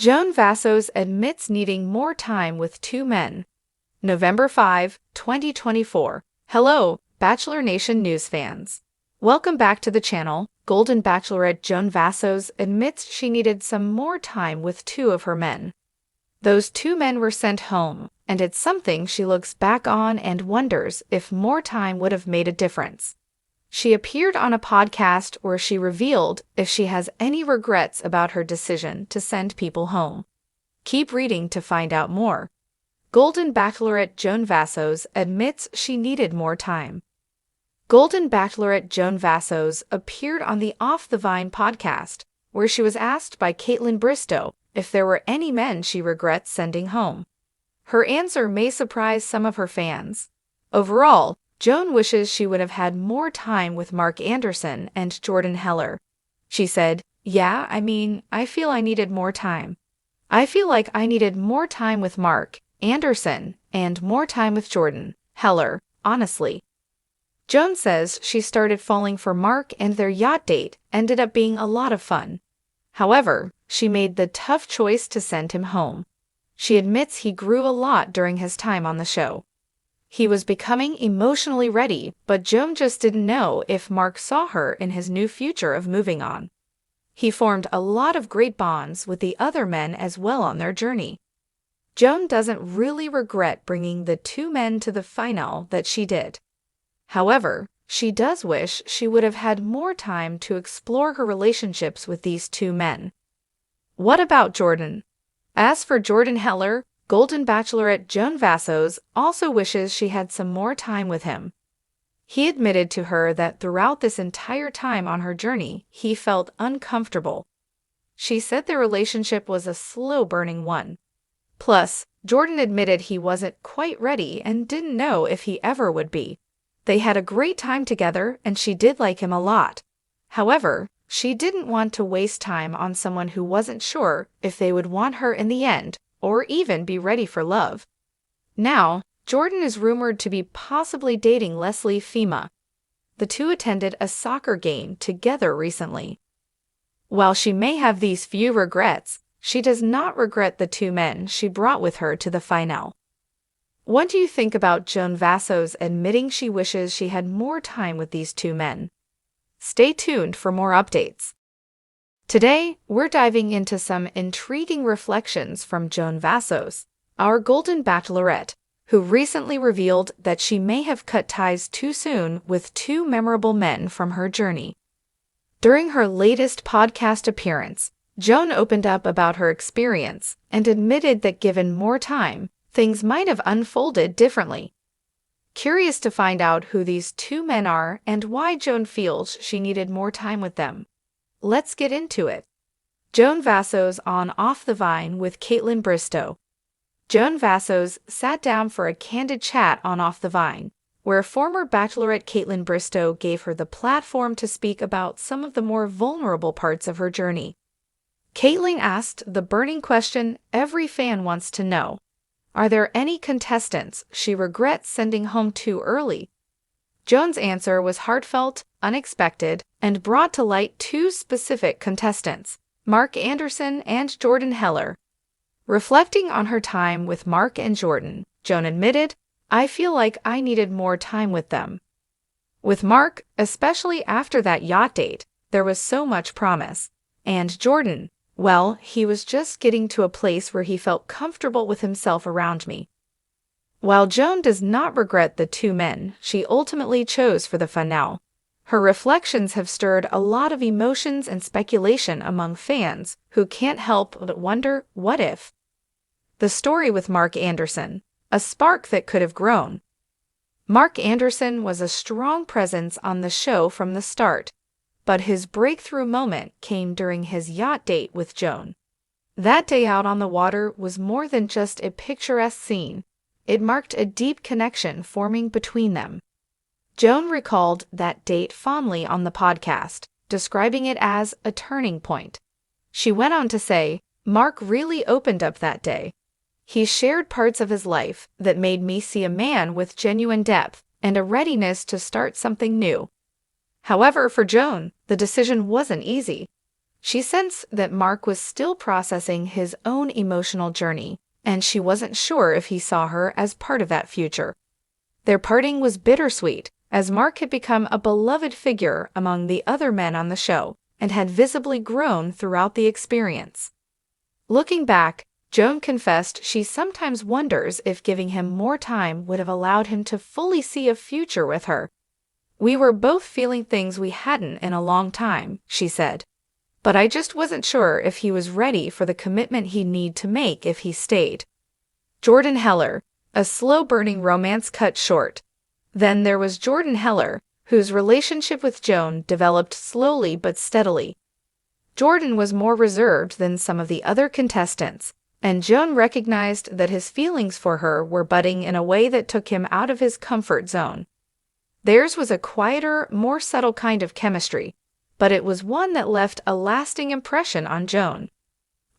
Joan Vassos admits needing more time with two men. November 5, 2024. Hello, Bachelor Nation news fans. Welcome back to the channel. Golden Bachelorette Joan Vassos admits she needed some more time with two of her men. Those two men were sent home, and it's something she looks back on and wonders if more time would have made a difference. She appeared on a podcast where she revealed if she has any regrets about her decision to send people home. Keep reading to find out more. Golden Bachelorette Joan Vassos admits she needed more time. Golden Bachelorette Joan Vassos appeared on the Off the Vine podcast, where she was asked by Kaitlyn Bristowe if there were any men she regrets sending home. Her answer may surprise some of her fans. Overall, Joan wishes she would have had more time with Mark Anderson and Jordan Heller. She said, "Yeah, I feel I needed more time. I feel like I needed more time with Mark Anderson and more time with Jordan Heller, honestly." Joan says she started falling for Mark and their yacht date ended up being a lot of fun. However, she made the tough choice to send him home. She admits he grew a lot during his time on the show. He was becoming emotionally ready, but Joan just didn't know if Mark saw her in his new future of moving on. He formed a lot of great bonds with the other men as well on their journey. Joan doesn't really regret bringing the two men to the final that she did. However, she does wish she would have had more time to explore her relationships with these two men. What about Jordan? As for Jordan Heller, Golden Bachelorette Joan Vassos also wishes she had some more time with him. He admitted to her that throughout this entire time on her journey, he felt uncomfortable. She said their relationship was a slow-burning one. Plus, Jordan admitted he wasn't quite ready and didn't know if he ever would be. They had a great time together and she did like him a lot. However, she didn't want to waste time on someone who wasn't sure if they would want her in the end or even be ready for love. Now, Jordan is rumored to be possibly dating Leslie Fema. The two attended a soccer game together recently. While she may have these few regrets, she does not regret the two men she brought with her to the final. What do you think about Joan Vassos admitting she wishes she had more time with these two men? Stay tuned for more updates. Today, we're diving into some intriguing reflections from Joan Vassos, our Golden Bachelorette, who recently revealed that she may have cut ties too soon with two memorable men from her journey. During her latest podcast appearance, Joan opened up about her experience and admitted that given more time, things might have unfolded differently. Curious to find out who these two men are and why Joan feels she needed more time with them. Let's get into it. Joan Vassos on Off the Vine with Kaitlyn Bristowe. Joan Vassos sat down for a candid chat on Off the Vine, where former Bachelorette Kaitlyn Bristowe gave her the platform to speak about some of the more vulnerable parts of her journey. Kaitlyn asked the burning question every fan wants to know. Are there any contestants she regrets sending home too early? Joan's answer was heartfelt, unexpected, and brought to light two specific contestants, Mark Anderson and Jordan Heller. Reflecting on her time with Mark and Jordan, Joan admitted, "I feel like I needed more time with them." With Mark, especially after that yacht date, there was so much promise. And Jordan, well, he was just getting to a place where he felt comfortable with himself around me. While Joan does not regret the two men she ultimately chose for the finale, her reflections have stirred a lot of emotions and speculation among fans who can't help but wonder what if. The story with Mark Anderson, a spark that could have grown. Mark Anderson was a strong presence on the show from the start, but his breakthrough moment came during his yacht date with Joan. That day out on the water was more than just a picturesque scene. It marked a deep connection forming between them. Joan recalled that date fondly on the podcast, describing it as a turning point. She went on to say, "Mark really opened up that day. He shared parts of his life that made me see a man with genuine depth and a readiness to start something new." However, for Joan, the decision wasn't easy. She sensed that Mark was still processing his own emotional journey, and she wasn't sure if he saw her as part of that future. Their parting was bittersweet, as Mark had become a beloved figure among the other men on the show and had visibly grown throughout the experience. Looking back, Joan confessed she sometimes wonders if giving him more time would have allowed him to fully see a future with her. "We were both feeling things we hadn't in a long time," she said. "But I just wasn't sure if he was ready for the commitment he'd need to make if he stayed." Jordan Heller, a slow-burning romance cut short. Then there was Jordan Heller, whose relationship with Joan developed slowly but steadily. Jordan was more reserved than some of the other contestants, and Joan recognized that his feelings for her were budding in a way that took him out of his comfort zone. Theirs was a quieter, more subtle kind of chemistry, but it was one that left a lasting impression on Joan.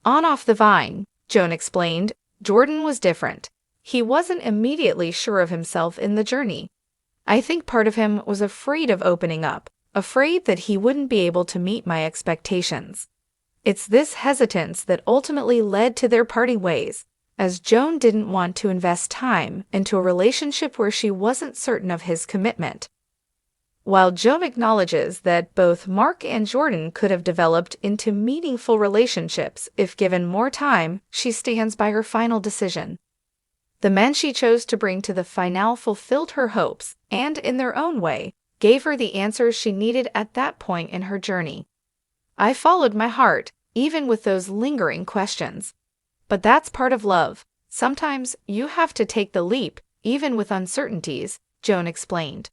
"On off the vine," Joan explained, "Jordan was different. He wasn't immediately sure of himself in the journey. I think part of him was afraid of opening up, afraid that he wouldn't be able to meet my expectations. It's this hesitance that ultimately led to their parting ways, as Joan didn't want to invest time into a relationship where she wasn't certain of his commitment." While Joan acknowledges that both Mark and Jordan could have developed into meaningful relationships if given more time, she stands by her final decision. The men she chose to bring to the finale fulfilled her hopes and, in their own way, gave her the answers she needed at that point in her journey. "I followed my heart, even with those lingering questions. But that's part of love. Sometimes you have to take the leap, even with uncertainties," Joan explained.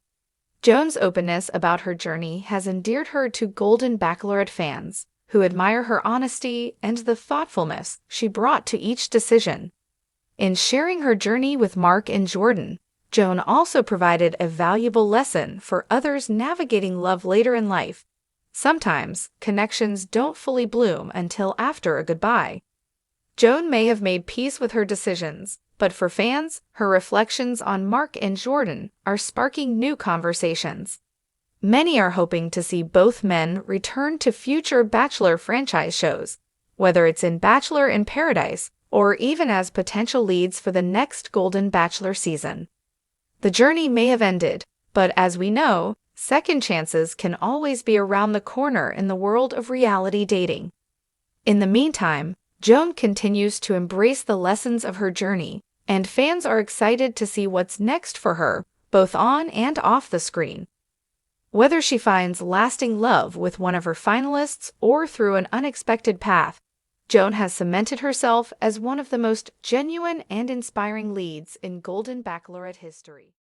Joan's openness about her journey has endeared her to Golden Bachelorette fans, who admire her honesty and the thoughtfulness she brought to each decision. In sharing her journey with Mark and Jordan, Joan also provided a valuable lesson for others navigating love later in life. Sometimes, connections don't fully bloom until after a goodbye. Joan may have made peace with her decisions, but for fans, her reflections on Mark and Jordan are sparking new conversations. Many are hoping to see both men return to future Bachelor franchise shows, whether it's in Bachelor in Paradise or even as potential leads for the next Golden Bachelor season. The journey may have ended, but as we know, second chances can always be around the corner in the world of reality dating. In the meantime, Joan continues to embrace the lessons of her journey, and fans are excited to see what's next for her, both on and off the screen. Whether she finds lasting love with one of her finalists or through an unexpected path, Joan has cemented herself as one of the most genuine and inspiring leads in Golden Bachelorette history.